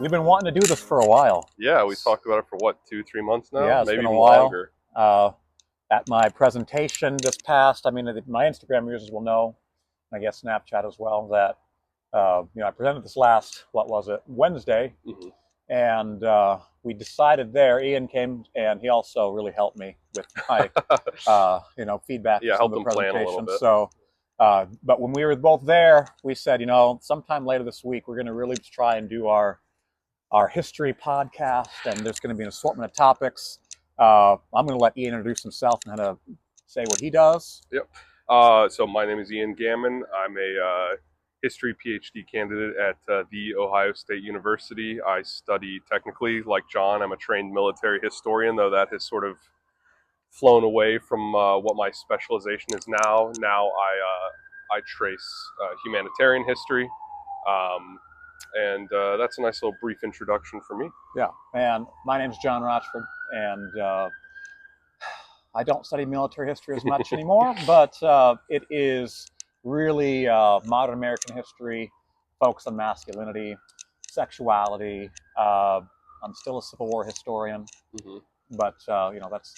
We've been wanting to do this for a while. Yeah, we talked about it for what, 2-3 months now? Yeah, it's Maybe been a even while. longer. At my presentation this past, I mean, my Instagram users will know, I guess Snapchat as well, that I presented this last, Wednesday, Mm-hmm. and we decided there. Ian came and he also really helped me with my feedback Yeah, for some help of the them plan a little presentations. bit. So, but when we were both there, we said, sometime later this week we're going to really try and do our history podcast, and there's going to be an assortment of topics. I'm going to let Ian introduce himself and how to say what he does. Yep. So my name is Ian Gammon. I'm a history PhD candidate at The Ohio State University. I study technically, like John, I'm a trained military historian, though that has sort of flown away from what my specialization is now. Now I trace humanitarian history. And that's a nice little brief introduction for me. Yeah, and my name's John Rochford, and I don't study military history as much anymore, but it is really modern American history, focused on masculinity, sexuality. I'm still a Civil War historian, Mm-hmm. but that's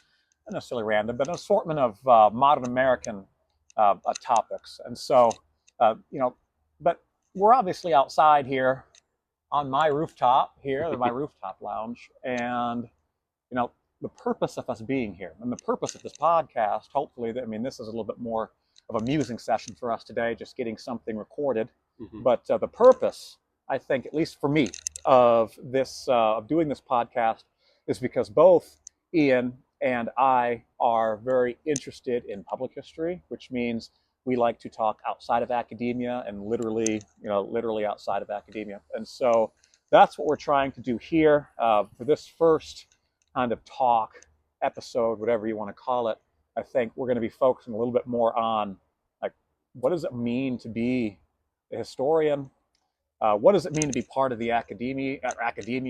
not necessarily random, but an assortment of modern American topics. And so, but we're obviously outside here on my rooftop here, my rooftop lounge, and the purpose of us being here and the purpose of this podcast, hopefully, this is a little bit more of a musing session for us today, just getting something recorded. Mm-hmm. But the purpose, I think, at least for me, of this of doing this podcast is because both Ian and I are very interested in public history, which means we like to talk outside of academia and literally outside of academia. And so that's what we're trying to do here for this first kind of talk episode, whatever you want to call it. I think we're going to be focusing a little bit more on, like, what does it mean to be a historian? What does it mean to be part of the academia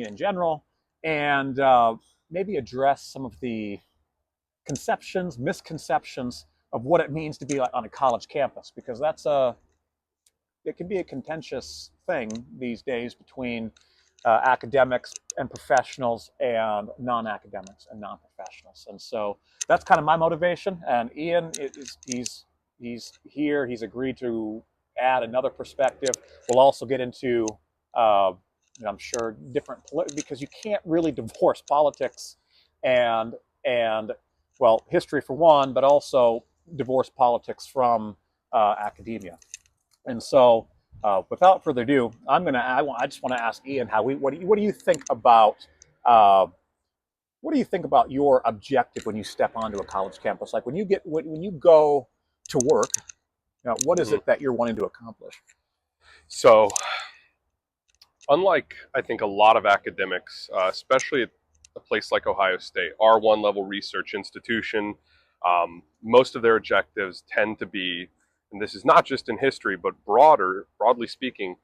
in general? And maybe address some of the misconceptions of what it means to be on a college campus, because it can be a contentious thing these days between academics and professionals and non-academics and non-professionals. And so that's kind of my motivation. And Ian he's here. He's agreed to add another perspective. We'll also get into I'm sure different because you can't really divorce politics and history for one, but also divorce politics from academia. And so, without further ado, I just want to ask Ian what do you think about your objective when you step onto a college campus? Like when you go to work, what is it that you're wanting to accomplish? So, unlike I think a lot of academics, especially at a place like Ohio State, our one-level research institution, most of their objectives tend to be, and this is not just in history, but broadly speaking,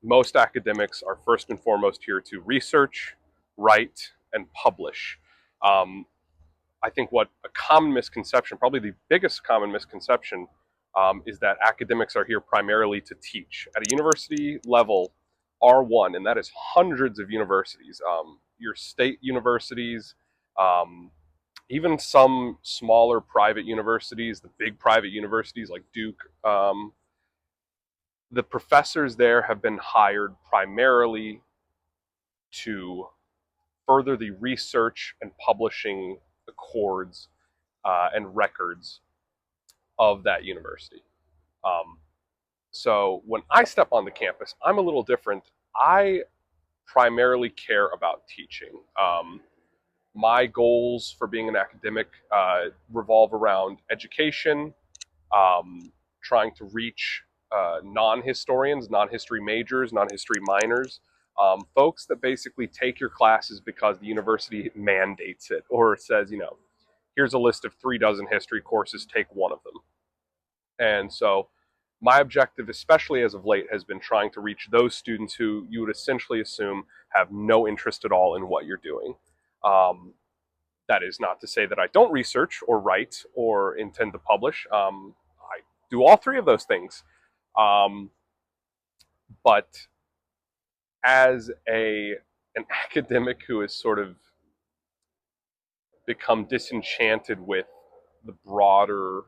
most academics are first and foremost here to research, write, and publish. I think what a common misconception, probably the biggest common misconception, is that academics are here primarily to teach. At a university level, R1, and that is hundreds of universities, your state universities, even some smaller private universities, the big private universities like Duke, the professors there have been hired primarily to further the research and publishing accords and records of that university. So when I step on the campus, I'm a little different. I primarily care about teaching. My goals for being an academic revolve around education, trying to reach non-historians, non-history majors, non-history minors, folks that basically take your classes because the university mandates it or says, here's a list of 36 history courses, take one of them. And so my objective, especially as of late, has been trying to reach those students who you would essentially assume have no interest at all in what you're doing. That is not to say that I don't research or write or intend to publish. I do all three of those things. Um, but as an academic who has sort of become disenchanted with the broader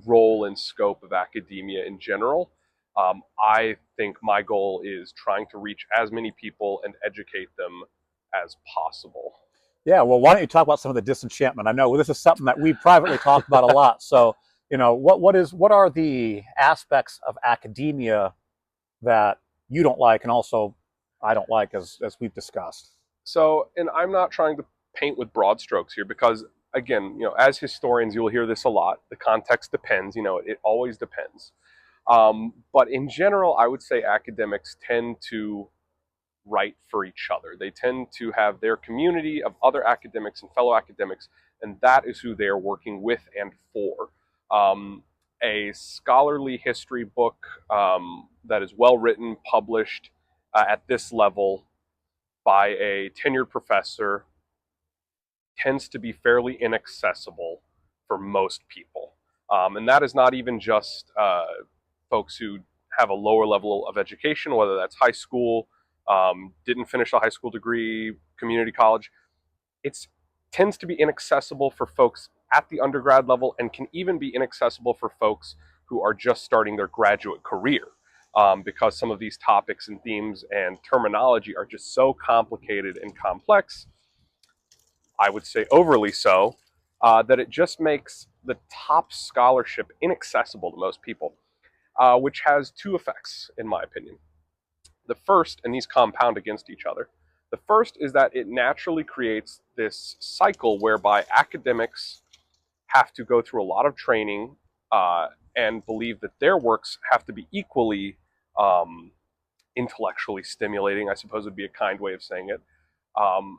role and scope of academia in general, I think my goal is trying to reach as many people and educate them as possible. Yeah, well, why don't you talk about some of the disenchantment? I know this is something that we privately talked about a lot. So, what are the aspects of academia that you don't like, and also I don't like, as we've discussed? So, and I'm not trying to paint with broad strokes here because, again, as historians, you'll hear this a lot. The context depends. It always depends. But in general, I would say academics tend to write for each other. They tend to have their community of other academics and fellow academics, and that is who they are working with and for. A scholarly history book that is well written, published at this level by a tenured professor tends to be fairly inaccessible for most people. And that is not even just folks who have a lower level of education, whether that's high school, didn't finish a high school degree, community college. It tends to be inaccessible for folks at the undergrad level and can even be inaccessible for folks who are just starting their graduate career. Because some of these topics and themes and terminology are just so complicated and complex, I would say overly so, that it just makes the top scholarship inaccessible to most people, which has two effects, in my opinion. The first, and these compound against each other, the first is that it naturally creates this cycle whereby academics have to go through a lot of training and believe that their works have to be equally intellectually stimulating, I suppose would be a kind way of saying it, um,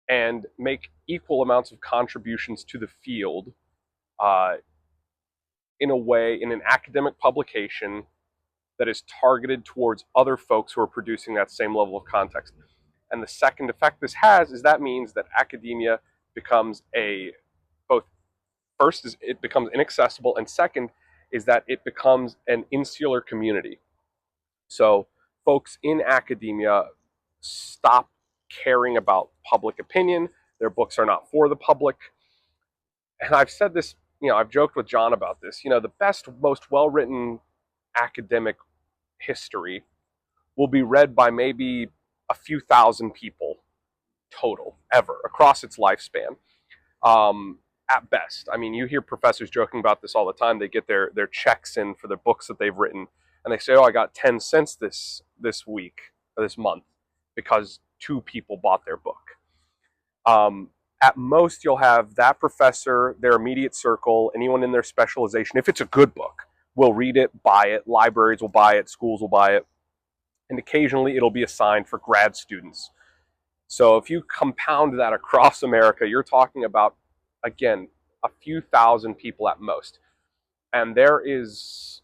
and make equal amounts of contributions to the field uh, in a way, in an academic publication that is targeted towards other folks who are producing that same level of context. And the second effect this has is that means that academia becomes both first is it becomes inaccessible, and second is that it becomes an insular community. So folks in academia stop caring about public opinion. Their books are not for the public. And I've said this, I've joked with John about this. The best, most well written academic history will be read by maybe a few thousand people total ever across its lifespan. Um, at best. I mean, you hear professors joking about this all the time. They get their checks in for the books that they've written, and they say, "Oh, I got 10 cents this week or this month because two people bought their book." At most, you'll have that professor, their immediate circle, anyone in their specialization. If it's a good book, will read it, buy it. Libraries will buy it. Schools will buy it, and occasionally it'll be assigned for grad students. So if you compound that across America, you're talking about, again, a few thousand people at most. And there is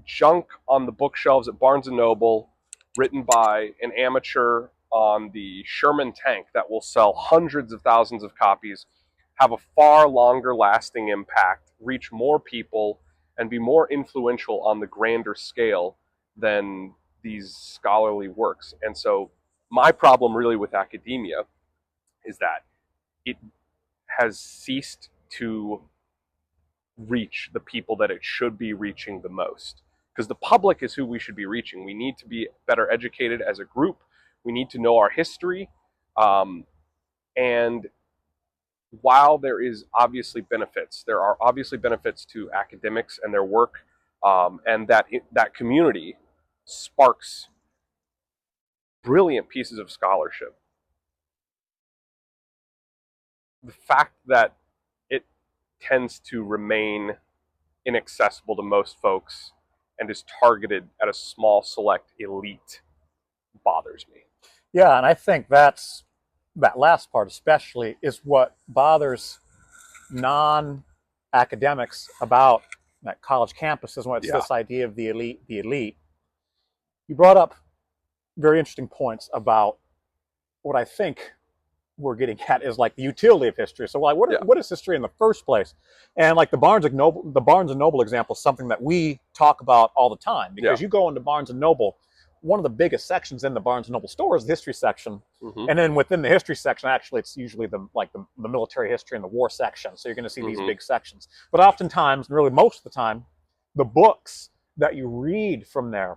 junk on the bookshelves at Barnes and Noble written by an amateur on the Sherman tank that will sell hundreds of thousands of copies, have a far longer lasting impact, reach more people, and be more influential on the grander scale than these scholarly works. And so my problem really with academia is that it has ceased to reach the people that it should be reaching the most. Because the public is who we should be reaching. We need to be better educated as a group. We need to know our history. And while there are obviously benefits to academics and their work, and that community sparks brilliant pieces of scholarship. The fact that it tends to remain inaccessible to most folks and is targeted at a small select elite bothers me. Yeah, and I think that last part especially is what bothers non-academics about that college campuses when it's Yeah. this idea of the elite, the elite. You brought up very interesting points about what I think we're getting at is like the utility of history. So like, Yeah. what is history in the first place? And like the Barnes and Noble example is something that we talk about all the time, because Yeah. you go into Barnes and Noble, one of the biggest sections in the Barnes and Noble store is the history section. Mm-hmm. And then within the history section, actually, it's usually the military history and the war section. So you're going to see these big sections. But oftentimes, really most of the time, the books that you read from there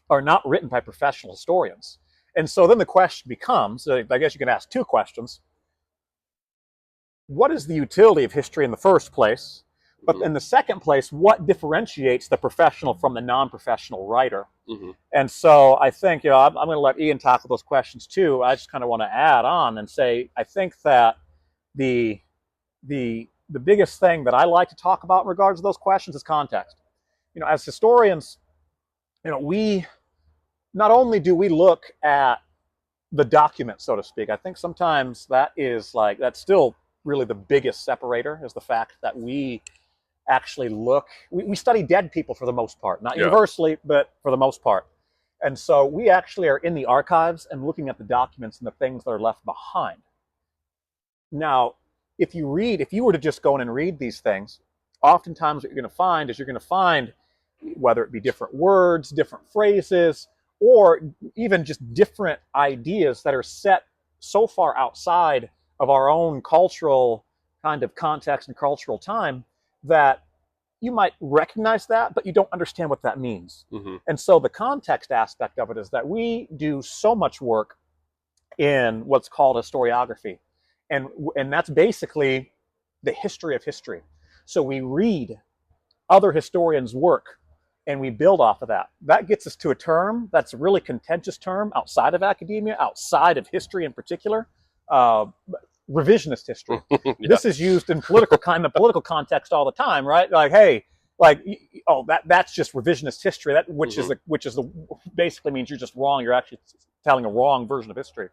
are not written by professional historians. And so then the question becomes, I guess you can ask two questions. What is the utility of history in the first place? But in the second place, what differentiates the professional from the non-professional writer? Mm-hmm. And so I think, I'm going to let Ian tackle those questions too. I just kind of want to add on and say, I think that the biggest thing that I like to talk about in regards to those questions is context. As historians, we not only do we look at the document, so to speak. I think sometimes that's still really the biggest separator, is the fact that we actually we study dead people for the most part, not universally, but for the most part. And so we actually are in the archives and looking at the documents and the things that are left behind. Now, if you were to just go in and read these things, oftentimes what you're going to find, whether it be different words, different phrases, or even just different ideas that are set so far outside of our own cultural kind of context and cultural time, that you might recognize that, but you don't understand what that means. Mm-hmm. And so the context aspect of it is that we do so much work in what's called historiography. And that's basically the history of history. So we read other historians' work and we build off of that. That gets us to a term that's a really contentious term outside of academia, outside of history in particular, revisionist history. Yeah. This is used in political context all the time, right? Like, hey, that's just revisionist history. Which basically means you're just wrong. You're actually telling a wrong version of history.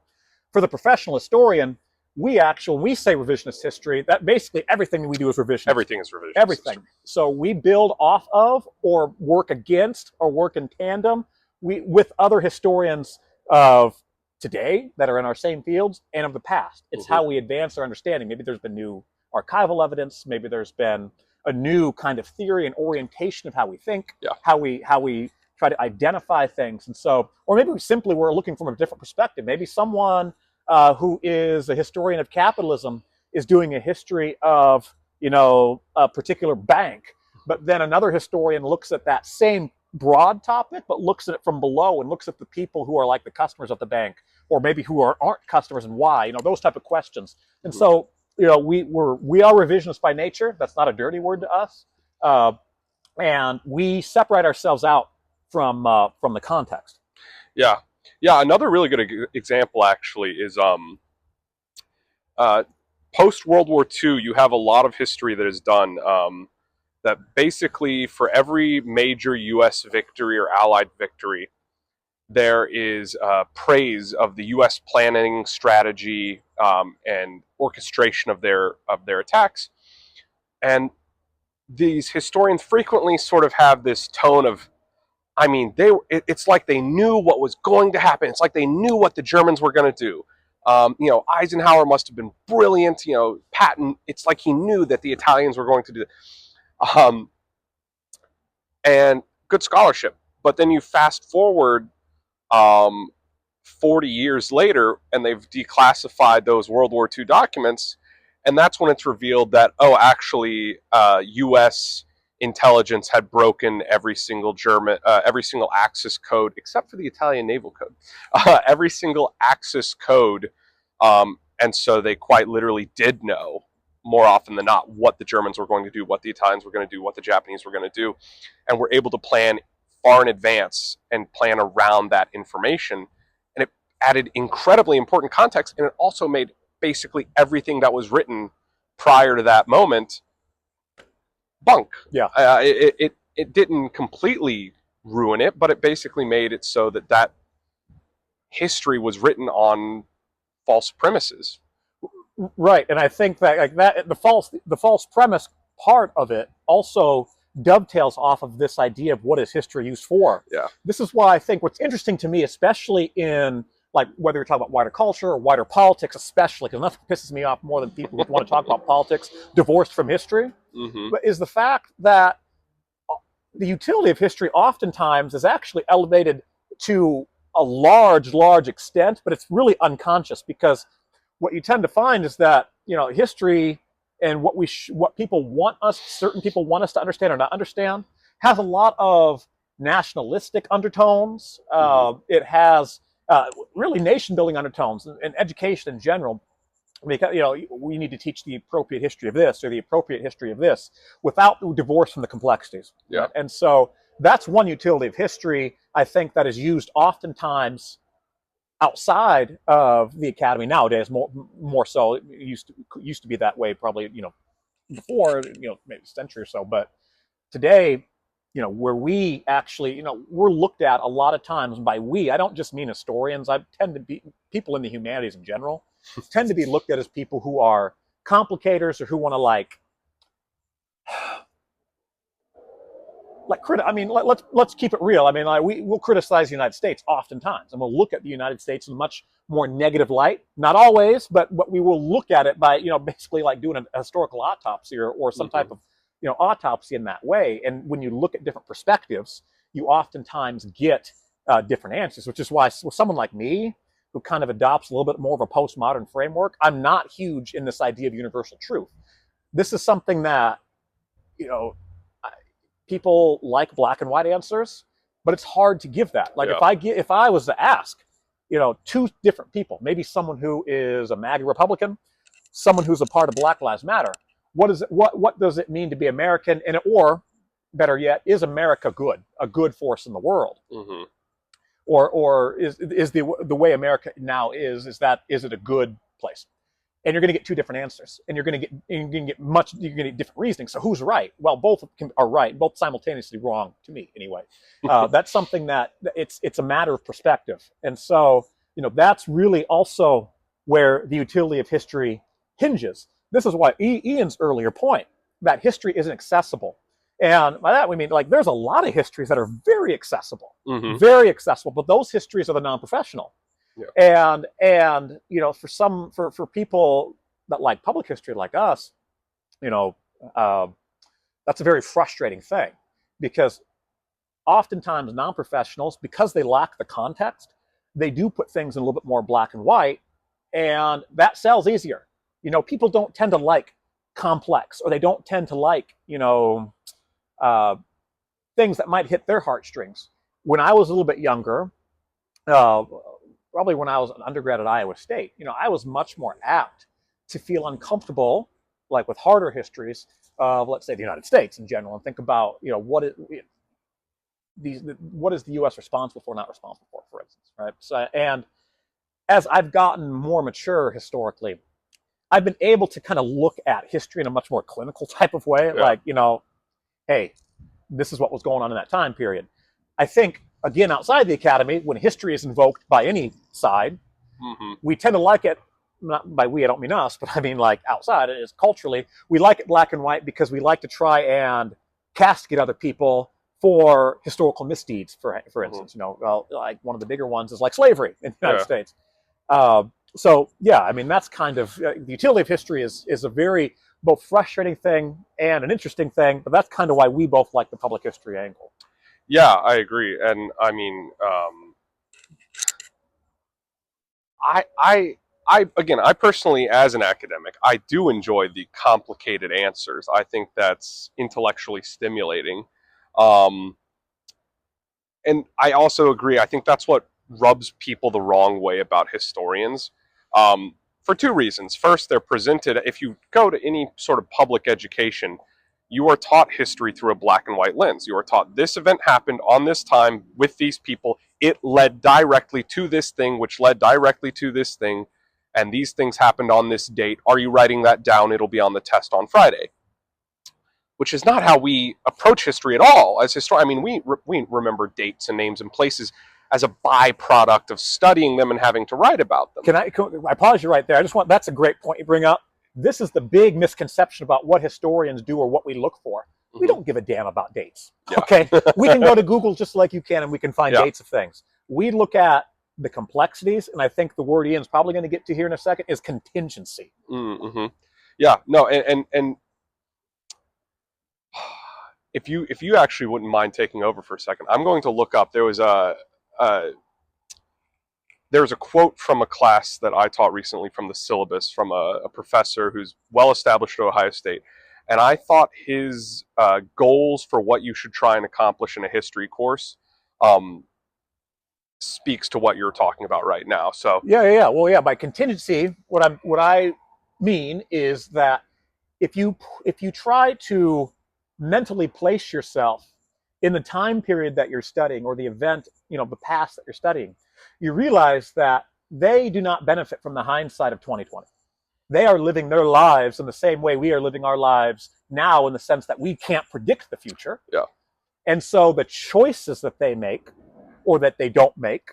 For the professional historian, we say revisionist history, that basically everything we do is revisionist. Everything is revisionist. Everything. So we build off of, or work against, or work in tandem with other historians of today that are in our same fields and of the past. It's how we advance our understanding. Maybe there's been new archival evidence. Maybe there's been a new kind of theory and orientation of how we think, how we try to identify things. And so, or maybe we're looking from a different perspective. Maybe someone who is a historian of capitalism is doing a history of, a particular bank, but then another historian looks at that same broad topic, but looks at it from below and looks at the people who are like the customers of the bank, or maybe who aren't customers and why, those type of questions. And so, we are revisionists by nature. That's not a dirty word to us. And we separate ourselves out from the context. Yeah. Yeah, another really good example actually is post World War II. You have a lot of history that is done that basically for every major U.S. victory or Allied victory, there is praise of the U.S. planning strategy and orchestration of their attacks, and these historians frequently sort of have this tone of, it's like they knew what was going to happen. It's like they knew what the Germans were going to do. Eisenhower must have been brilliant. Patton, it's like he knew that the Italians were going to do it. And good scholarship. But then you fast forward 40 years later, and they've declassified those World War II documents, and that's when it's revealed that, actually, U.S. intelligence had broken every single Axis code, except for the Italian naval code, every single Axis code, and so they quite literally did know, more often than not, what the Germans were going to do, what the Italians were going to do, what the Japanese were going to do, and were able to plan far in advance and plan around that information. And it added incredibly important context, and it also made basically everything that was written prior to that moment bunk. Yeah. It didn't completely ruin it, but it basically made it so that history was written on false premises. Right, and I think that the false premise part of it also dovetails off of this idea of what is history used for. Yeah. This is why I think what's interesting to me, especially in like whether you're talking about wider culture or wider politics, especially, because nothing pisses me off more than people who want to talk about politics divorced from history, but is the fact that the utility of history oftentimes is actually elevated to a large extent, but it's really unconscious, because what you tend to find is that, history and what people want us, certain people want us to understand or not understand, has a lot of nationalistic undertones. It has really nation building undertones, and education in general. Because we need to teach the appropriate history of this or the appropriate history of this without divorce from the complexities. Yeah. Right? And so that's one utility of history, I think, that is used oftentimes outside of the academy nowadays, more so. It used to be that way probably, before, maybe a century or so. But today, where we actually, we're looked at a lot of times by we. I don't just mean historians. I tend to be people in the humanities in general tend to be looked at as people who are complicators or who want to let's keep it real. I mean, we'll criticize the United States oftentimes, and we'll look at the United States in a much more negative light. Not always, but we will look at it by, basically like doing a historical autopsy or some type of, autopsy in that way. And when you look at different perspectives, you oftentimes get different answers, which is why someone like me, who kind of adopts a little bit more of a postmodern framework, I'm not huge in this idea of universal truth. This is something that, people like black and white answers, but it's hard to give that. Like if I was to ask, two different people, maybe someone who is a MAGA Republican, someone who's a part of Black Lives Matter, what does it mean to be American? Or better yet, is America a good force in the world? Or is the way America now is it a good place? And you're going to get two different answers, and you're going to get different reasoning. So who's right? Well, both are right, both simultaneously wrong, to me anyway. That's something that it's a matter of perspective, and so that's really also where the utility of history hinges. This is why Ian's earlier point that history isn't accessible. And by that we mean, like, there's a lot of histories that are very accessible, but those histories are the non-professional. Yeah. And for people that like public history like us, that's a very frustrating thing, because oftentimes non-professionals, because they lack the context, they do put things in a little bit more black and white, and that sells easier. People don't tend to like complex, or they don't tend to like, things that might hit their heartstrings. When I was a little bit younger, probably when I was an undergrad at Iowa State, I was much more apt to feel uncomfortable, like with harder histories of, let's say, the United States in general, and think about, what is the U.S. responsible for, not responsible for instance, right? So, and as I've gotten more mature historically, I've been able to kind of look at history in a much more clinical type of way, like, hey, this is what was going on in that time period. I think, again, outside the academy, when history is invoked by any side, we tend to like it, not by we, I don't mean us, but I mean like outside, it is culturally, we like it black and white because we like to try and castigate other people for historical misdeeds, for instance. Like one of the bigger ones is like slavery in the United States. So, yeah, I mean, that's kind of, the utility of history is a very both frustrating thing and an interesting thing, but that's kind of why we both like the public history angle. Yeah, I agree. And I mean, I personally, as an academic, I do enjoy the complicated answers. I think that's intellectually stimulating. And I also agree. I think that's what rubs people the wrong way about historians, for two reasons. First, they're presented, if you go to any sort of public education, you are taught history through a black and white lens. You are taught this event happened on this time with these people. It led directly to this thing, which led directly to this thing. And these things happened on this date. Are you writing that down? It'll be on the test on Friday. Which is not how we approach history at all. As historians, I mean, we remember dates and names and places as a byproduct of studying them and having to write about them. I pause you right there. That's a great point you bring up. This is the big misconception about what historians do or what we look for. We don't give a damn about dates. Okay, we can go to Google just like you can, and we can find dates of things. We look at the complexities, and I think the word Ian's probably going to get to here in a second is contingency. Mm-hmm. Yeah, no, and if you actually wouldn't mind taking over for a second, I'm going to look up. Uh, there was a quote from a class that I taught recently from the syllabus from a professor who's well established at Ohio State, and I thought his goals for what you should try and accomplish in a history course um, speaks to what you're talking about right now. So Yeah. Well, yeah. By contingency, what I mean is that if you try to mentally place yourself in the time period that you're studying or the event, the past that you're studying, you realize that they do not benefit from the hindsight of 2020. They are living their lives in the same way we are living our lives now, in the sense that we can't predict the future. yeah. And so the choices that they make or that they don't make,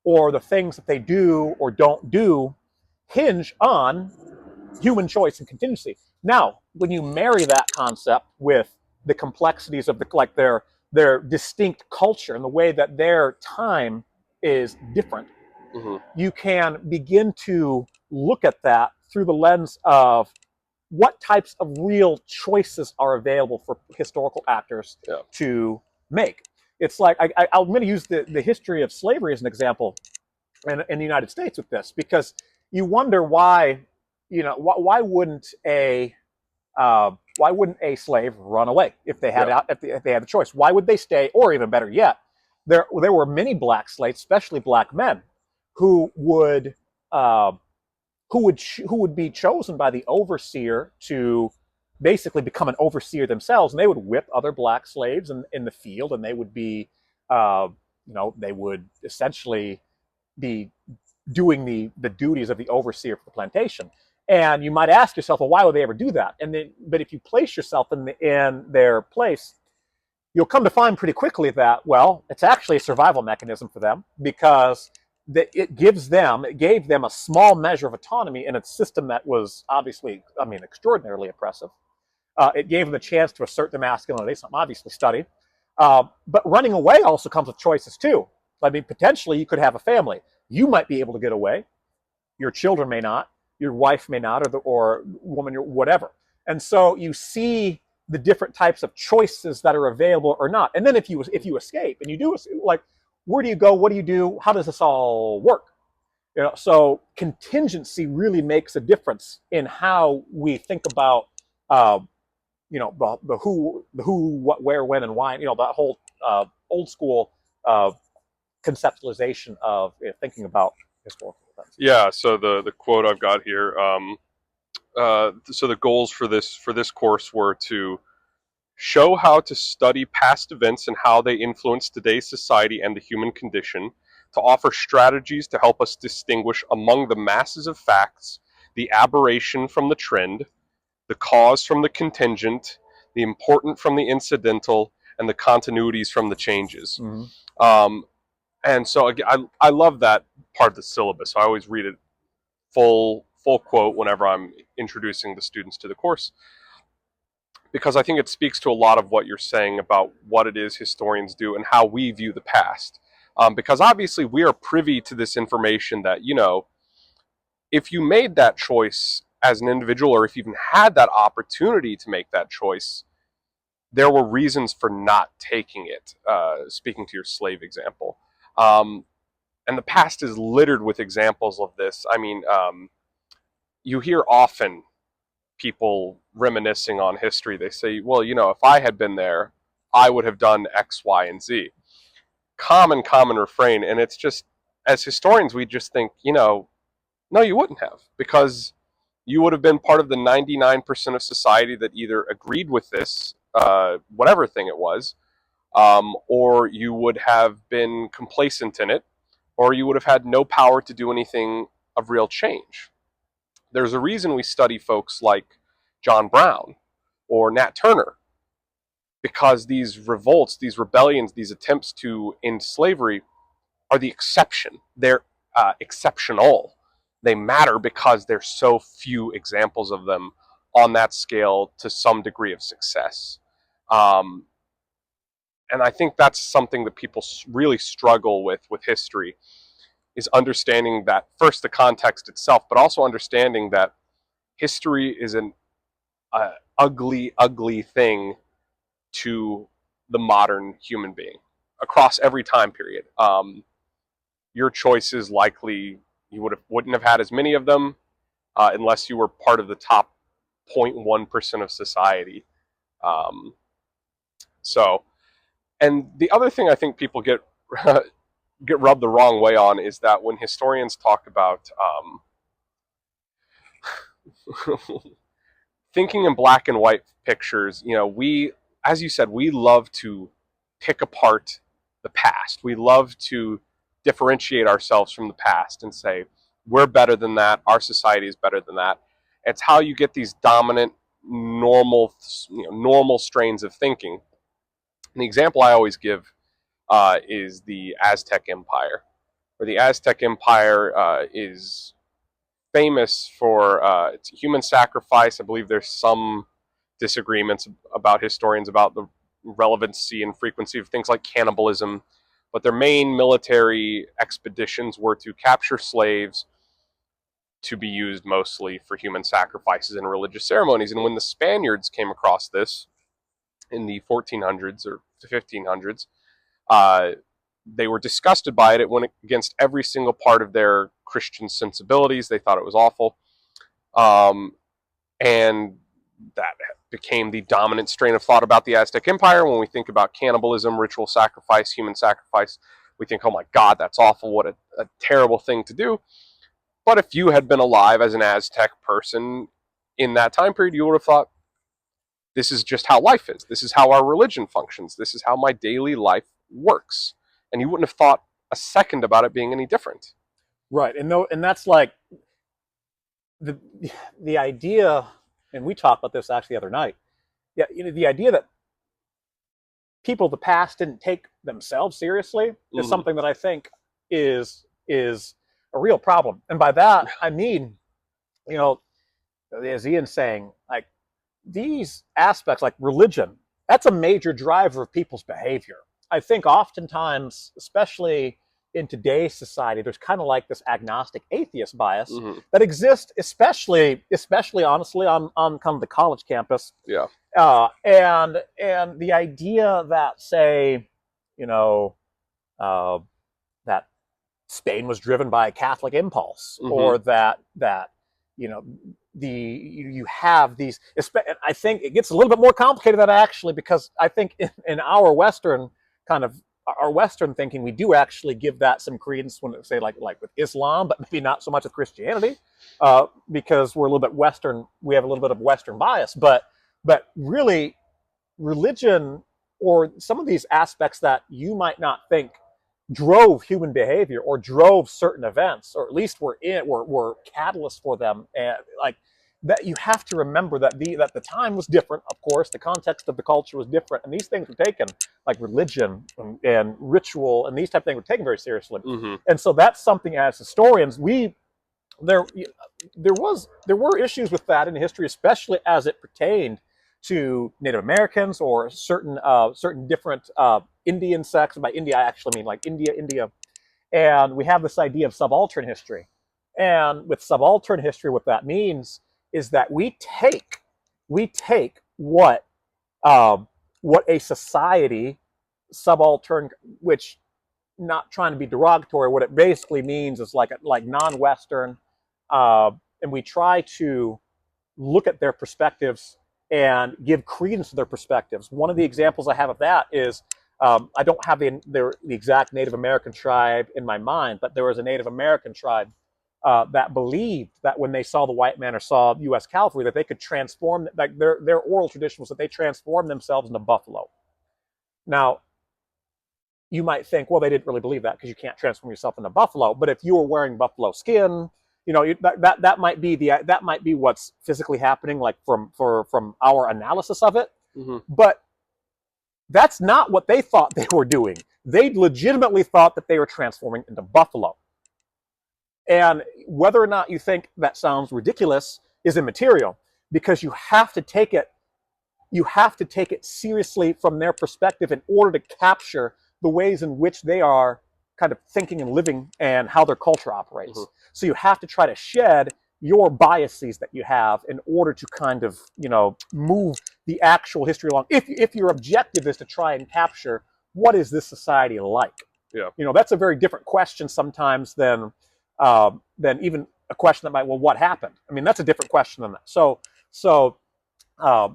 or the things that they do or don't do, hinge on human choice and contingency. Now, when you marry that concept with the complexities of their distinct culture and the way that their time is different, Mm-hmm. you can begin to look at that through the lens of what types of real choices are available for historical actors Yeah. to make. It's like I'm going to use the history of slavery as an example in the United States with this, because you wonder why, why wouldn't a slave run away if they had Yeah. if they had the choice? Why would they stay? Or even better yet, there were many black slaves, especially black men, who would uh, who would be chosen by the overseer to basically become an overseer themselves, and they would whip other black slaves in the field, and they would be, they would essentially be doing the duties of the overseer for the plantation. And you might ask yourself, well, why would they ever do that? But if you place yourself in their place, you'll come to find pretty quickly that, well, it's actually a survival mechanism for them, because it gave them a small measure of autonomy in a system that was obviously, extraordinarily oppressive. It gave them a chance to assert their masculinity, something obviously studied. But running away also comes with choices too. Potentially you could have a family. You might be able to get away. Your children may not. Your wife may not, or woman, or whatever. And so you see the different types of choices that are available or not. And then if you escape and you do, like, where do you go? What do you do? How does this all work? So contingency really makes a difference in how we think about, uh, the who, what, where, when, and why. That whole old school conceptualization of thinking about historical events. Yeah. So the quote I've got here. So the goals for this course were to show how to study past events and how they influence today's society and the human condition, to offer strategies to help us distinguish among the masses of facts the aberration from the trend, the cause from the contingent, the important from the incidental, and the continuities from the changes. Mm-hmm. And so I love that part of the syllabus. I always read it full quote whenever I'm introducing the students to the course, because I think it speaks to a lot of what you're saying about what it is historians do and how we view the past. Because obviously we are privy to this information that, if you made that choice as an individual, or if you even had that opportunity to make that choice, there were reasons for not taking it, speaking to your slave example. And the past is littered with examples of this. You hear often people reminiscing on history. They say, well, if I had been there, I would have done X, Y, and Z. Common refrain. And it's just, as historians, we just think, no, you wouldn't have, because you would have been part of the 99% of society that either agreed with this, whatever thing it was, or you would have been complacent in it, or you would have had no power to do anything of real change. There's a reason we study folks like John Brown or Nat Turner, because these revolts, these rebellions, these attempts to end slavery are the exception. They're exceptional. They matter because there's so few examples of them on that scale to some degree of success. Um, and I think that's something that people really struggle with history. is understanding that, first, the context itself, but also understanding that history is an ugly, ugly thing to the modern human being across every time period. Your choices likely wouldn't have had as many of them unless you were part of the top 0.1% of society. Um, so, and the other thing I think people get get rubbed the wrong way on is that when historians talk about thinking in black and white pictures, we, as you said, we love to pick apart the past. We love to differentiate ourselves from the past and say, we're better than that. Our society is better than that. It's how you get these dominant, normal strains of thinking. And the example I always give is the Aztec Empire, where the Aztec Empire is famous for its human sacrifice. I believe there's some disagreements about historians about the relevancy and frequency of things like cannibalism, but their main military expeditions were to capture slaves to be used mostly for human sacrifices and religious ceremonies. And when the Spaniards came across this in the 1400s or 1500s, they were disgusted by it. It went against every single part of their Christian sensibilities. They thought it was awful. And that became the dominant strain of thought about the Aztec Empire. When we think about cannibalism, ritual sacrifice, human sacrifice, we think, oh my God, that's awful. What a terrible thing to do. But if you had been alive as an Aztec person in that time period, you would have thought, this is just how life is. This is how our religion functions. This is how my daily life works. And you wouldn't have thought a second about it being any different. Right, and that's like the idea, and we talked about this actually the other night. Yeah, the idea that people of the past didn't take themselves seriously is something that I think is a real problem. And by that I mean, as Ian's saying, like these aspects, like religion, that's a major driver of people's behavior. I think oftentimes, especially in today's society, there's kind of like this agnostic atheist bias that exists, especially honestly on kind of the college campus. Yeah. And the idea that, say, that Spain was driven by a Catholic impulse, or that you have these. I think it gets a little bit more complicated than that, actually, because I think in our Western thinking, we do actually give that some credence when, say, like with Islam, but maybe not so much with Christianity, because we're a little bit Western. We have a little bit of Western bias, but really, religion, or some of these aspects that you might not think drove human behavior or drove certain events, or at least were catalysts for them, and like that, you have to remember that the time was different. Of course, the context of the culture was different, and these things were taken, like religion and ritual and these type of things, were taken very seriously. And so that's something, as historians, there were issues with that in history, especially as it pertained to Native Americans or certain different Indian sects. And by India, I actually mean like India. And we have this idea of subaltern history. And with subaltern history, what that means is that we take what a society subaltern, which, not trying to be derogatory, what it basically means is like non-Western, and we try to look at their perspectives and give credence to their perspectives. One of the examples I have of that is, I don't have the exact Native American tribe in my mind, but there was a Native American tribe that believed that when they saw the white man or saw U.S. cavalry, that they could transform, like their oral tradition was that they transformed themselves into buffalo. Now, you might think, well, they didn't really believe that because you can't transform yourself into buffalo. But if you were wearing buffalo skin, that might be what's physically happening, like from our analysis of it. But that's not what they thought they were doing. They legitimately thought that they were transforming into buffalo. And whether or not you think that sounds ridiculous is immaterial, because you have to take it seriously from their perspective in order to capture the ways in which they are kind of thinking and living and how their culture operates. Mm-hmm. So you have to try to shed your biases that you have in order to kind of, move the actual history along. If your objective is to try and capture what is this society like, Yeah. that's a very different question sometimes than even a question that might, well, what happened? I mean, that's a different question than that. So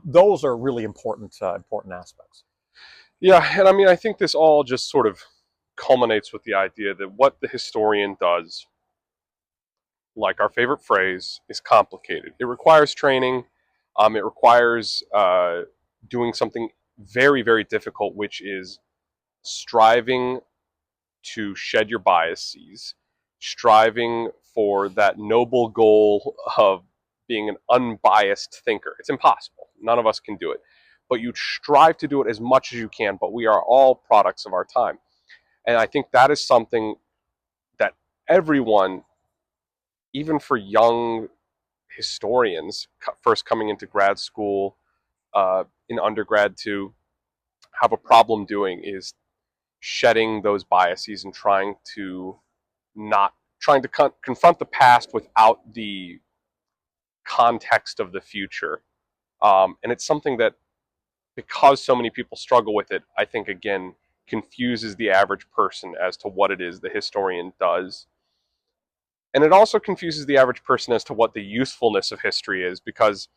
those are really important aspects. Yeah, and I mean, I think this all just sort of culminates with the idea that what the historian does, like our favorite phrase, is complicated. It requires training. It requires doing something very, very difficult, which is striving to shed your biases, striving for that noble goal of being an unbiased thinker. It's impossible. None of us can do it. But you strive to do it as much as you can, but we are all products of our time. And I think that is something that everyone, even for young historians first coming into grad school, in undergrad, to have a problem doing, is shedding those biases and trying to confront the past without the context of the future. And it's something that, because so many people struggle with it, I think, again, confuses the average person as to what it is the historian does. And it also confuses the average person as to what the usefulness of history is, because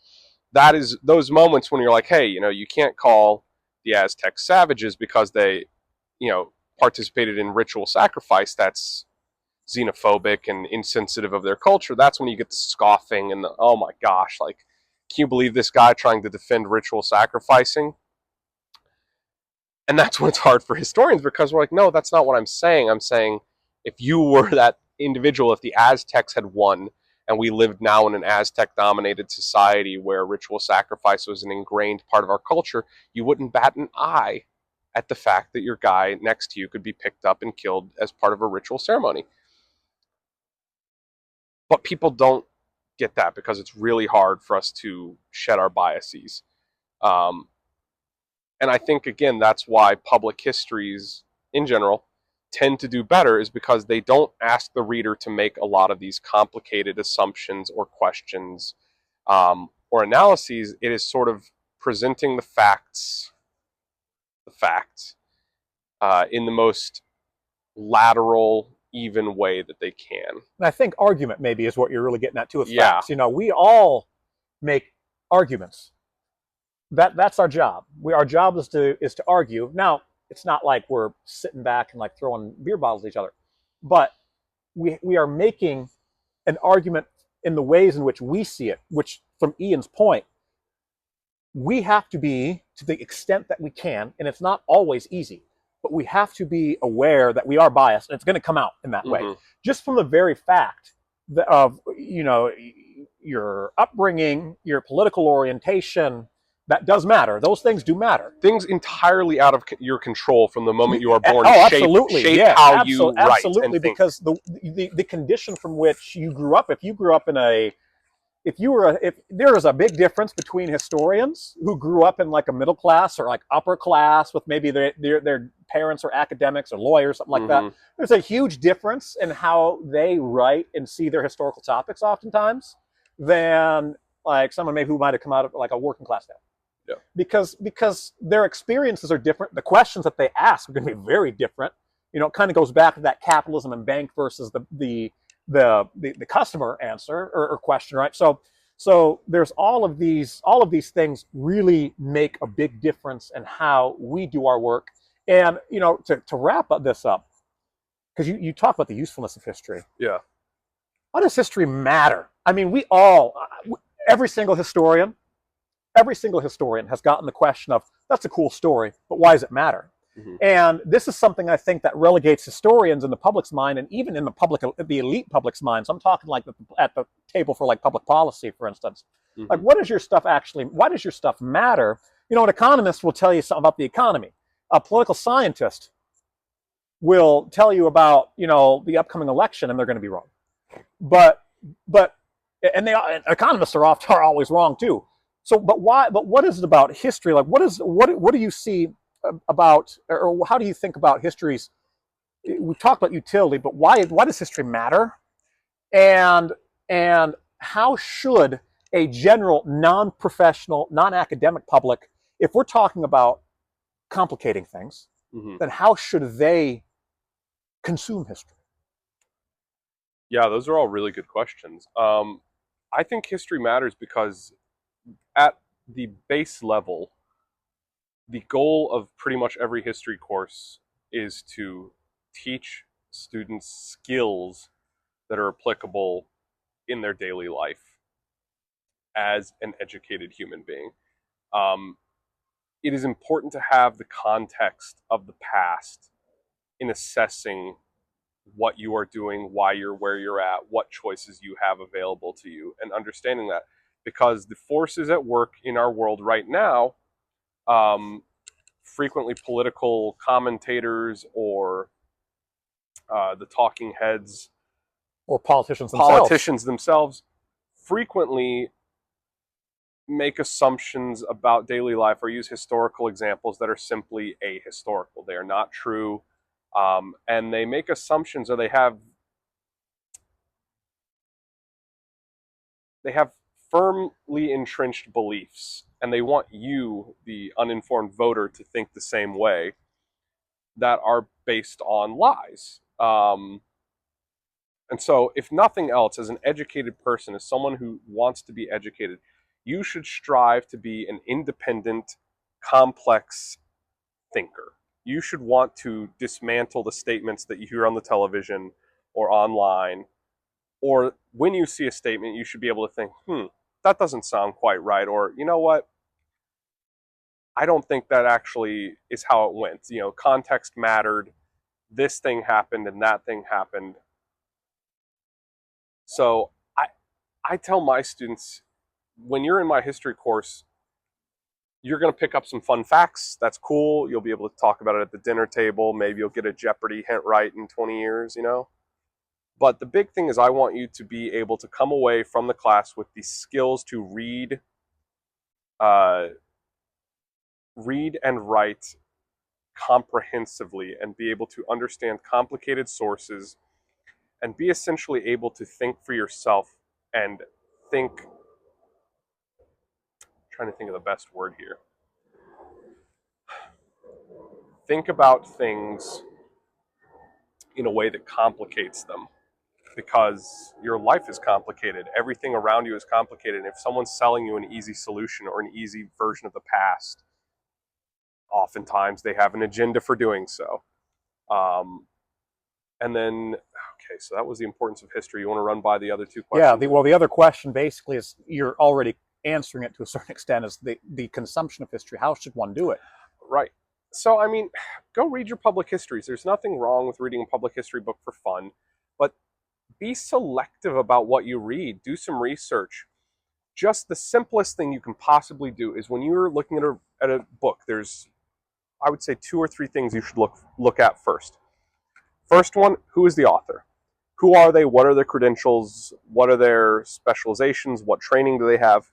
that is those moments when you're like, hey, you can't call the Aztec savages because they, participated in ritual sacrifice. That's xenophobic and insensitive of their culture. That's when you get the scoffing and the, oh my gosh, like, can you believe this guy trying to defend ritual sacrificing? And that's when it's hard for historians, because we're like, no, that's not what I'm saying. I'm saying, if you were that individual, if the Aztecs had won and we lived now in an Aztec-dominated society where ritual sacrifice was an ingrained part of our culture, you wouldn't bat an eye at the fact that your guy next to you could be picked up and killed as part of a ritual ceremony. But people don't get that, because it's really hard for us to shed our biases. And I think, again, that's why public histories in general tend to do better, is because they don't ask the reader to make a lot of these complicated assumptions or questions, or analyses. It is sort of presenting the facts, in the most lateral, even way that they can. And I think argument maybe is what you're really getting at too with Yeah. facts. We all make arguments. That's our job. Our job is to argue. Now, it's not like we're sitting back and like throwing beer bottles at each other, but we are making an argument in the ways in which we see it, which, from Ian's point, we have to be, to the extent that we can, and it's not always easy, but we have to be aware that we are biased, and it's going to come out in that way. Just from the very fact of, your upbringing, your political orientation, that does matter. Those things do matter. Things entirely out of your control from the moment you are born absolutely. shape how you write. Absolutely, because the condition from which you grew up, if there is a big difference between historians who grew up in like a middle class or like upper class with maybe their parents are academics or lawyers, something like that. There's a huge difference in how they write and see their historical topics oftentimes than like someone maybe who might have come out of like a working class family. Yeah. Because their experiences are different. The questions that they ask are going to be very different. It kind of goes back to that capitalism and bank versus the customer answer or question, right? So there's all of these things really make a big difference in how we do our work. And to wrap this up, because you talk about the usefulness of history. Yeah. Why does history matter? I mean, every single historian has gotten the question of, that's a cool story, but why does it matter? And this is something I think that relegates historians in the public's mind, and even in the elite public's mind. So I'm talking like at the table for like public policy, for instance. Like, why does your stuff matter? An economist will tell you something about the economy. A political scientist will tell you about, the upcoming election, and they're going to be wrong. But economists are always wrong too. So, but why? But what is it about history? Like, what do you see about, or how do you think about history's we talked about utility, but why does history matter? And how should a general non-professional, non-academic public, if we're talking about complicating things, Mm-hmm. then how should they consume history? Yeah, those are all really good questions. I think history matters because at the base level, the goal of pretty much every history course is to teach students skills that are applicable in their daily life as an educated human being. Um, it is important to have the context of the past in assessing what you are doing, why you're where you're at, what choices you have available to you, and understanding that because the forces at work in our world right now, um, frequently political commentators or the talking heads, Or politicians themselves? politicians themselves, frequently make assumptions about daily life or use historical examples that are simply ahistorical. They are not true. And they make assumptions or they have firmly entrenched beliefs and they want you, the uninformed voter, to think the same way that are based on lies. And so, if nothing else, as an educated person, as someone who wants to be educated, you should strive to be an independent, complex thinker. You should want to dismantle the statements that you hear on the television or online. Or when you see a statement, you should be able to think, that doesn't sound quite right. Or, you know what? I don't think that actually is how it went. You know, context mattered. This thing happened and that thing happened. So I tell my students, when you're in my history course, you're going to pick up some fun facts. That's cool. You'll be able to talk about it at the dinner table. Maybe you'll get a Jeopardy hint right in 20 years, you know? But the big thing is I want you to be able to come away from the class with the skills to uh, read and write comprehensively and be able to understand complicated sources and be essentially able to think for yourself and think, I'm trying to think of the best word here. Think about things in a way that complicates them because your life is complicated. Everything around you is complicated. And if someone's selling you an easy solution or an easy version of the past, oftentimes they have an agenda for doing so. And then, okay, so that was the importance of history. You want to run by the other two questions? Yeah, the other question basically is, you're already answering it to a certain extent, is the consumption of history. How should one do it? Right. So, I mean, go read your public histories. There's nothing wrong with reading a public history book for fun, but be selective about what you read. Do some research. Just the simplest thing you can possibly do is when you're looking at a book, there's, I would say, 2 or 3 things you should look at first. First one, who is the author? Who are they? What are their credentials? What are their specializations? What training do they have?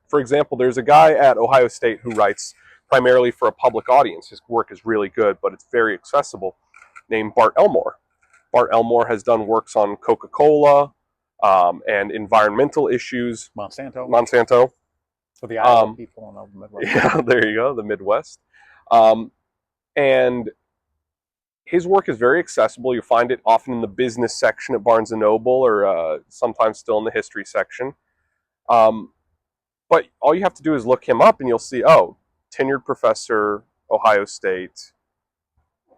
For example, there's a guy at Ohio State who writes primarily for a public audience. His work is really good, but it's very accessible, named Bart Elmore. Bart Elmore has done works on Coca-Cola and environmental issues. Monsanto. For the Iowa people in the Midwest. Yeah, there you go, the Midwest. And his work is very accessible. You find it often in the business section at Barnes & Noble or sometimes still in the history section. But all you have to do is look him up and you'll see, tenured professor, Ohio State,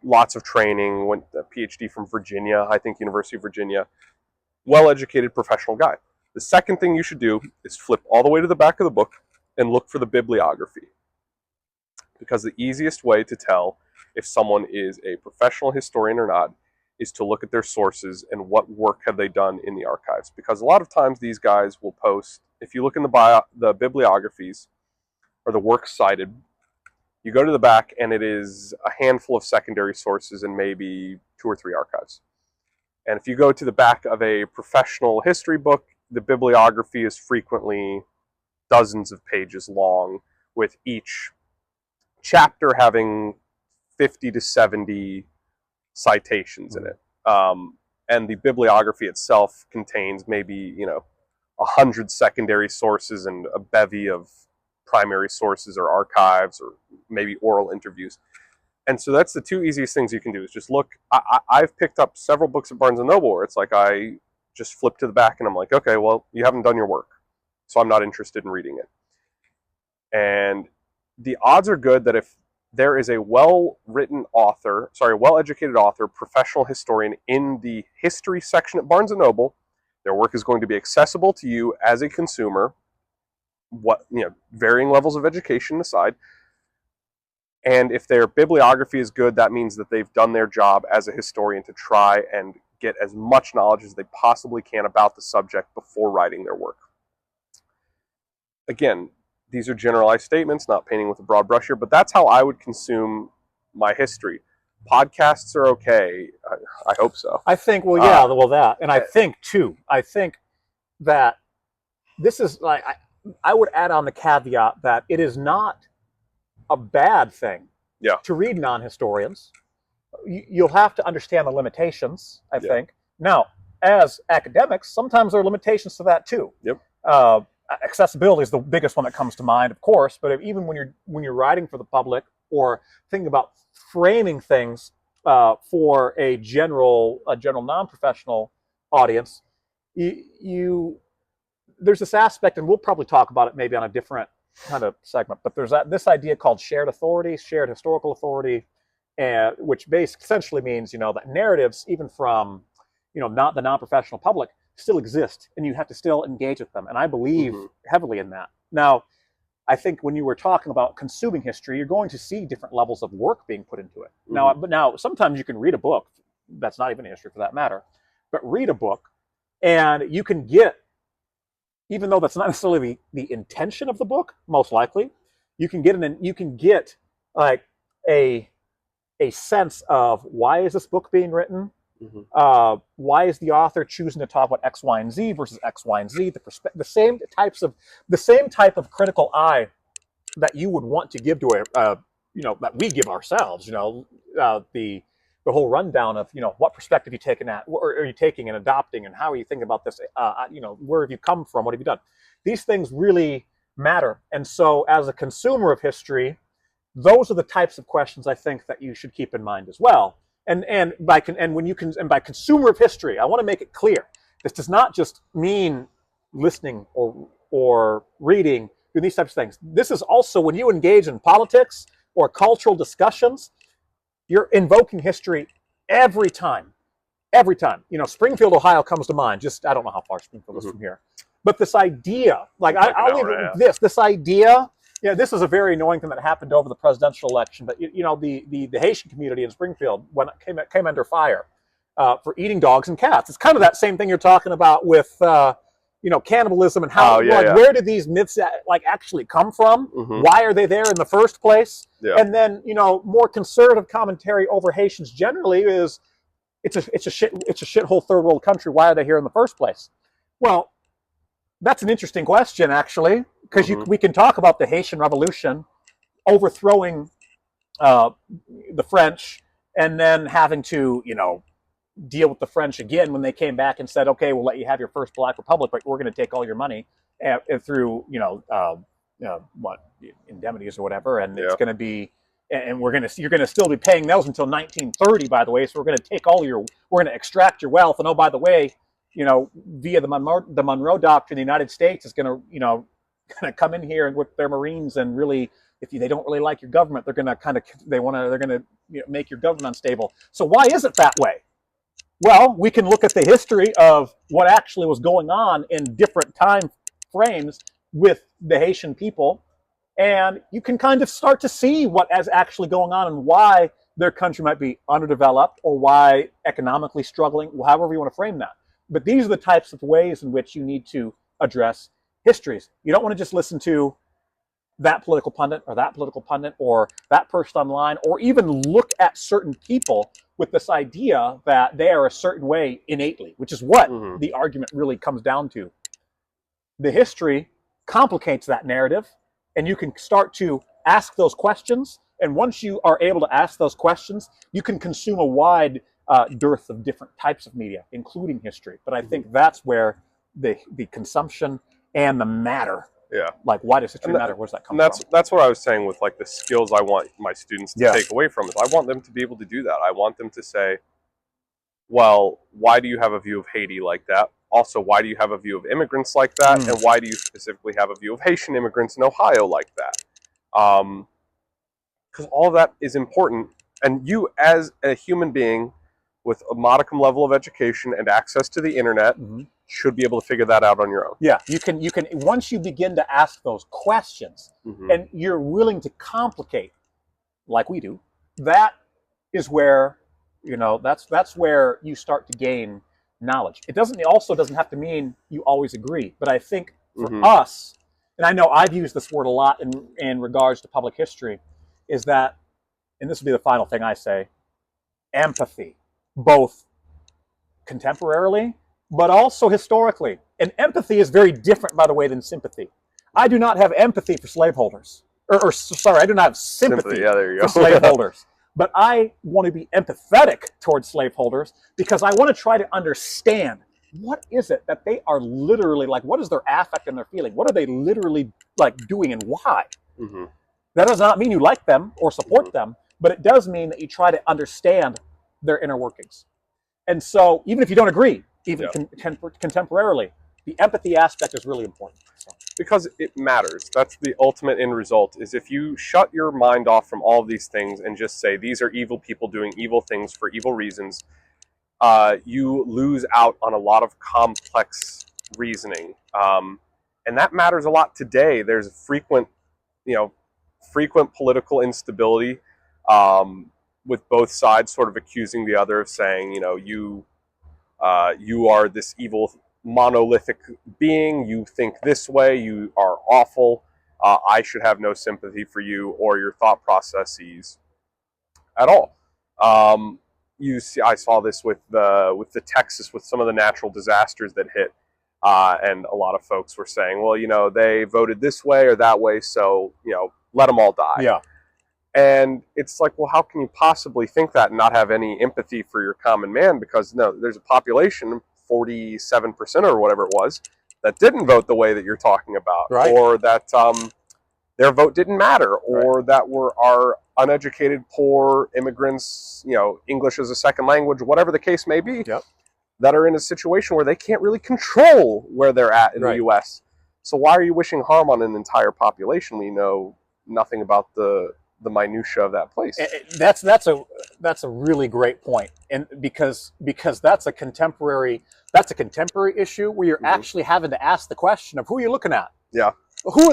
lots of training, went a PhD from Virginia, I think University of Virginia, well-educated professional guy. The second thing you should do is flip all the way to the back of the book and look for the bibliography. Because the easiest way to tell if someone is a professional historian or not is to look at their sources and what work have they done in the archives. Because a lot of times these guys will post, if you look in the bibliographies or the works cited, you go to the back and it is a handful of secondary sources and maybe 2 or 3 archives. And if you go to the back of a professional history book, the bibliography is frequently dozens of pages long, with each chapter having 50 to 70 citations in it. And the bibliography itself contains maybe, 100 secondary sources and a bevy of primary sources or archives or maybe oral interviews. And so that's the two easiest things you can do is just look. I've picked up several books at Barnes & Noble where it's like I just flip to the back and I'm like, okay, well, you haven't done your work, so I'm not interested in reading it. And the odds are good that if there is a well-educated author, professional historian in the history section at Barnes & Noble, their work is going to be accessible to you as a consumer, varying levels of education aside. And if their bibliography is good, that means that they've done their job as a historian to try and get as much knowledge as they possibly can about the subject before writing their work. Again, these are generalized statements, not painting with a broad brush here, but that's how I would consume my history. Podcasts are okay. I hope so. I think, that. And I think, too, that this is like, I would add on the caveat that it is not a bad thing to read non-historians. You'll have to understand the limitations, I think. Now, as academics, sometimes there are limitations to that, too. Yep. Accessibility is the biggest one that comes to mind, of course, but even when you're writing for the public or thinking about framing things for a general non-professional audience, there's this aspect, and we'll probably talk about it maybe on a different kind of segment, but there's this idea called shared authority, shared historical authority, which essentially means that narratives, even from not the non-professional public, still exist, and you have to still engage with them. And I believe heavily in that. Now, I think when you were talking about consuming history, you're going to see different levels of work being put into it. Now, sometimes you can read a book that's not even history for that matter, but read a book, and you can get, even though that's not necessarily the intention of the book, most likely, you can get like a sense of why is this book being written. Why is the author choosing to talk about X, Y, and Z versus X, Y, and Z? The same type of critical eye that you would want to give to that we give ourselves. The whole rundown of what perspective you taking or are you taking and adopting, and how are you thinking about this? Where have you come from? What have you done? These things really matter, and so as a consumer of history, those are the types of questions I think that you should keep in mind as well. And by consumer of history, I want to make it clear, this does not just mean listening or reading, doing these types of things. This is also when you engage in politics or cultural discussions, you're invoking history every time. Every time. Springfield, Ohio comes to mind. I don't know how far Springfield is from here. But this idea, I'll leave it with this idea. This is a very annoying thing that happened over the presidential election, but the Haitian community in Springfield came under fire for eating dogs and cats. It's kind of that same thing you're talking about with cannibalism and how where did these myths actually come from? Why are they there in the first place? And then more conservative commentary over Haitians generally is it's a shithole third world country. Why are they here in the first place? Well, that's an interesting question, actually, because we can talk about the Haitian Revolution overthrowing the French and then having to, deal with the French again when they came back and said, okay, we'll let you have your first Black Republic, but we're going to take all your money through, indemnities or whatever, and it's going to be, and you're going to still be paying those until 1930, by the way. So we're going to take we're going to extract your wealth, and oh, by the way, via the Monroe Doctrine, the United States is going to come in here and with their Marines, and really, if they don't really like your government, they're going to make your government unstable. So why is it that way? Well, we can look at the history of what actually was going on in different time frames with the Haitian people, and you can kind of start to see what is actually going on and why their country might be underdeveloped or why economically struggling, however you want to frame that. But these are the types of ways in which you need to address histories. You don't want to just listen to that political pundit or that political pundit or that person online, or even look at certain people with this idea that they are a certain way innately, which is what the argument really comes down to. The history complicates that narrative, and you can start to ask those questions And once you are able to ask those questions, you can consume a wide dearth of different types of media, including history. But I think that's where the consumption and the matter. Yeah. Like, why does history matter? Where does that come from? That's what I was saying with like the skills I want my students to take away from it. I want them to be able to do that. I want them to say, well, why do you have a view of Haiti like that? Also, why do you have a view of immigrants like that? And why do you specifically have a view of Haitian immigrants in Ohio like that? Because all of that is important. And you, as a human being with a modicum level of education and access to the internet, should be able to figure that out on your own. Yeah, you can once you begin to ask those questions and you're willing to complicate like we do, that is where, that's where you start to gain knowledge. It also doesn't have to mean you always agree, but I think for us, and I know I've used this word a lot in regards to public history, is that, and this will be the final thing I say, empathy, both contemporarily but also historically. And empathy is very different, by the way, than sympathy. I do not have empathy for slaveholders. Sorry, I do not have sympathy for slaveholders. But I want to be empathetic towards slaveholders because I want to try to understand what is it that they are literally like, what is their affect and their feeling? What are they literally like doing and why? That does not mean you like them or support them, but it does mean that you try to understand their inner workings. And so even if you don't agree, even contemporarily, the empathy aspect is really important. So. Because it matters. That's the ultimate end result, is if you shut your mind off from all of these things and just say, these are evil people doing evil things for evil reasons, you lose out on a lot of complex reasoning. And that matters a lot today. There's frequent political instability, with both sides sort of accusing the other of saying, you are this evil monolithic being, you think this way, you are awful, I should have no sympathy for you or your thought processes at all. I saw this with the Texas, with some of the natural disasters that hit, and a lot of folks were saying, well, they voted this way or that way, so, let them all die. Yeah. And it's like, well, how can you possibly think that and not have any empathy for your common man? Because there's a population, 47% or whatever it was, that didn't vote the way that you're talking about, or that their vote didn't matter, or that are uneducated, poor immigrants, English as a second language, whatever the case may be, that are in a situation where they can't really control where they're at in the U.S. So why are you wishing harm on an entire population when you know nothing about the minutia of that place? That's a really great point, and because that's a contemporary issue where you're actually having to ask the question of who you're looking at. Yeah. Who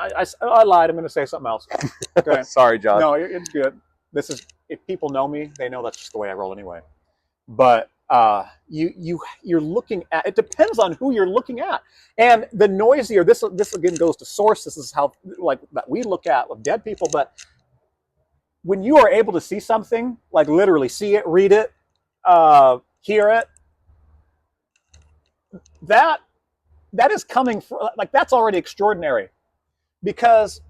I lied. I'm going to say something else. Okay. Sorry, John. No, it's good. If people know me, they know that's just the way I roll anyway. But you're looking at, it depends on who you're looking at, and the noisier this again goes to source. This is how that we look at with dead people. But when you are able to see something, like literally see it, read it, hear it, that is coming from, that's already extraordinary, because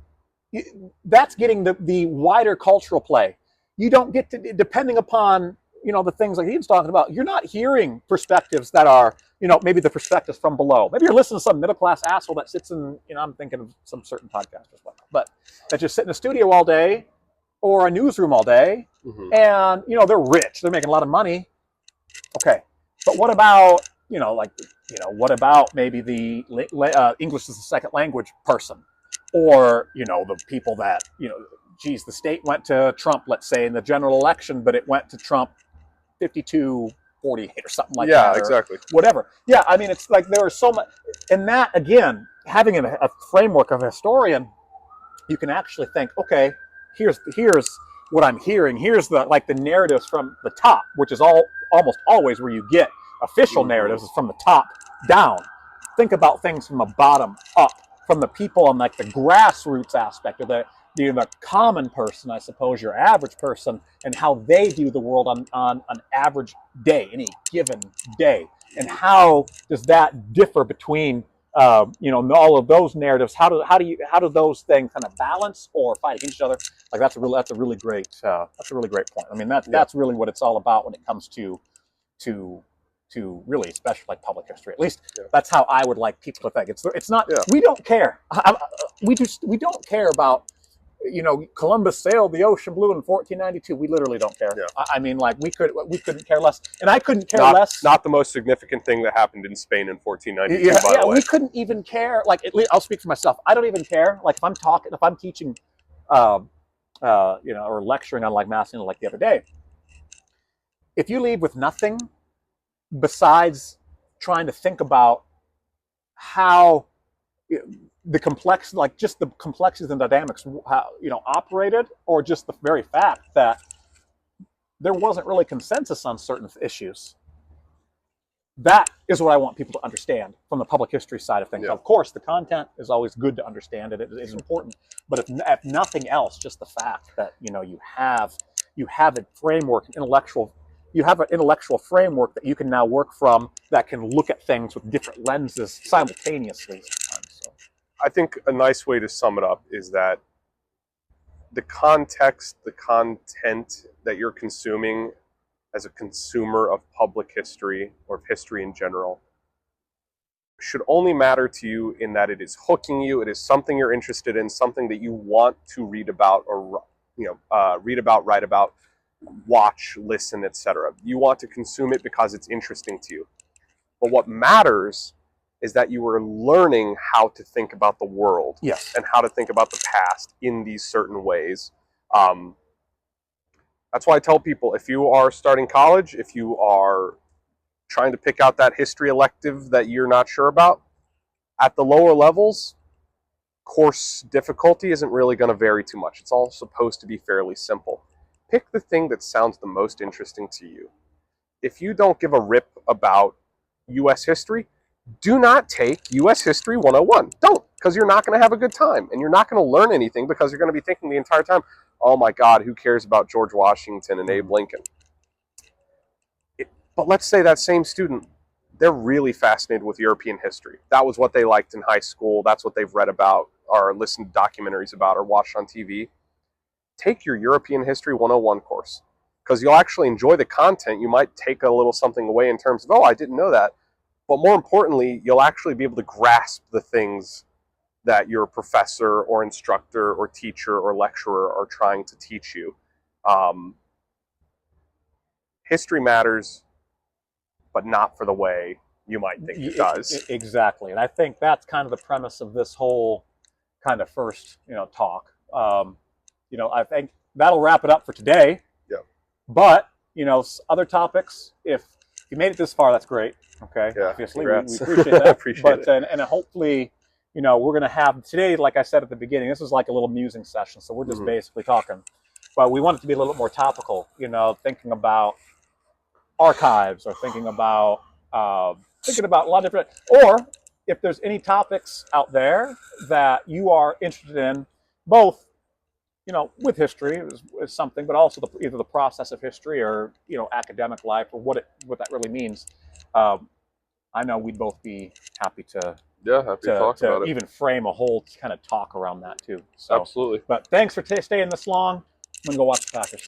that's getting the wider cultural play. You don't get to, depending upon the things like he's talking about, you're not hearing perspectives that are, maybe the perspectives from below. Maybe you're listening to some middle-class asshole that sits in, I'm thinking of some certain podcasters, but that just sit in a studio all day or a newsroom all day, and, they're rich, they're making a lot of money. Okay. But what about, what about maybe the English as a second language person, or, the people that, geez, the state went to Trump, let's say, in the general election, but it went to Trump 52-48 or something like that. Yeah, exactly. Whatever. Yeah, I mean, it's like there are so much, and that, again, having a framework of a historian, you can actually think, okay, here's what I'm hearing. Here's the narratives from the top, which is almost always where you get official narratives, is from the top down. Think about things from the bottom up, from the people on the grassroots aspect, or the common person, I suppose, your average person, and how they view the world on an average day, any given day, and how does that differ between you know, all of those narratives. How do those things kind of balance or fight against each other? Like that's a really great point. I mean that's really what it's all about when it comes to really, especially like public history. At least that's how I would like people to think. It's not. We don't care. We don't care about, you know, Columbus sailed the ocean blue in 1492. We literally don't care. I mean, like we couldn't care less, and I couldn't care less. Not the most significant thing that happened in Spain in 1492. By the way, we couldn't even care. Like, at least I'll speak for myself. I don't even care. Like, if I'm teaching, you know, or lecturing on like Massimo, like the other day. If you leave with nothing besides trying to think about how the complex, like just the complexities and dynamics, how, you know, operated, or just the very fact that there wasn't really consensus on certain issues. That is what I want people to understand from the public history side of things. Of course, the content is always good to understand. It is important, but if nothing else, just the fact that, you know, you have a framework, you have an intellectual framework that you can now work from, that can look at things with different lenses simultaneously sometimes. So I think a nice way to sum it up is that the context, the content that you're consuming as a consumer of public history or of history in general should only matter to you in that it is hooking you, it is something you're interested in, something that you want to read about, or, you know, read about, write about, watch, listen, etc. You want to consume it because it's interesting to you. But what matters is that you are learning how to think about the world, and how to think about the past in these certain ways. That's why I tell people, if you are starting college, if you are trying to pick out that history elective that you're not sure about, at the lower levels, course difficulty isn't really going to vary too much. It's all supposed to be fairly simple. Pick the thing that sounds the most interesting to you. If you don't give a rip about U.S. history, do not take U.S. History 101. Don't, because you're not going to have a good time, and you're not going to learn anything, because you're going to be thinking the entire time, oh my God, who cares about George Washington and Abe Lincoln? But let's say that same student, they're really fascinated with European history. That was what they liked in high school. That's what they've read about, or listened to documentaries about, or watched on TV. Take your European History 101 course, because you'll actually enjoy the content. You might take a little something away in terms of, oh, I didn't know that. But more importantly, you'll actually be able to grasp the things that your professor or instructor or teacher or lecturer are trying to teach you. History matters, but not for the way you might think it does. Exactly. And I think that's kind of the premise of this whole kind of first, you know, talk. You know, I think that'll wrap it up for today. Yeah. But, you know, other topics, if you made it this far, that's great. Okay. Yeah. Obviously, we appreciate that. Appreciate it. And hopefully, you know, we're going to have today, like I said at the beginning, this is like a little musing session. So we're just basically talking. But we want it to be a little bit more topical, you know, thinking about archives, or thinking about a lot of different, or if there's any topics out there that you are interested in, both, you know, with history is something, but also either the process of history, or, you know, academic life, or what that really means. I know we'd both be happy to talk about it. Even frame a whole kind of talk around that too. So, absolutely. But thanks for staying this long. I'm gonna go watch the Packers.